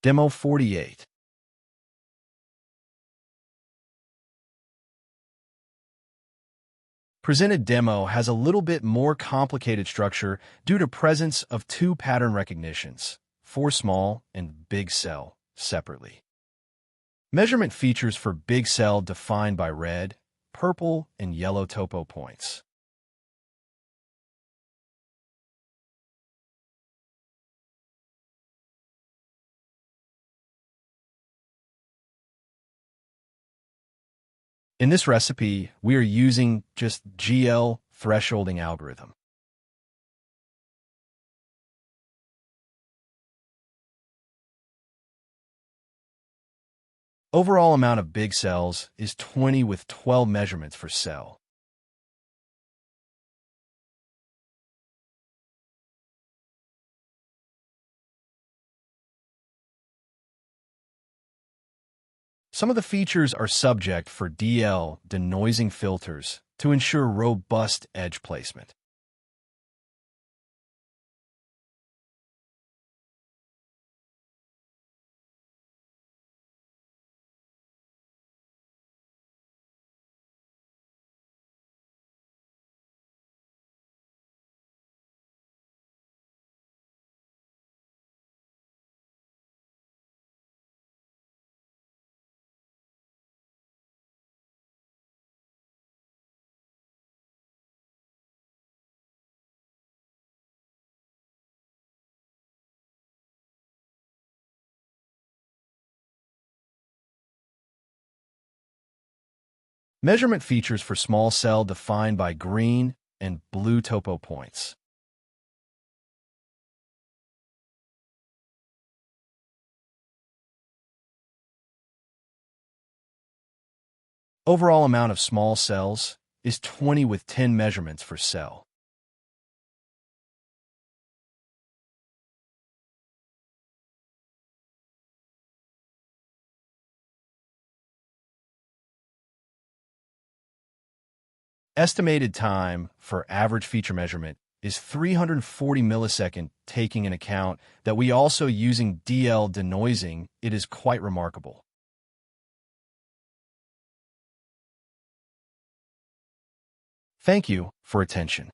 Demo 48. Presented demo has a little bit more complicated structure due to presence of two pattern recognitions, for small and big cell, separately. Measurement features for big cell defined by red, purple, and yellow topo points. In this recipe, we are using just GL thresholding algorithm. Overall amount of big cells is 20 with 12 measurements per cell. Some of the features are subject for DL denoising filters to ensure robust edge placement. Measurement features for small cell defined by green and blue topo points. Overall amount of small cells is 20 with 10 measurements per cell. Estimated time for average feature measurement is 340 millisecond, taking into account that we also using DL denoising. It is quite remarkable. Thank you for attention.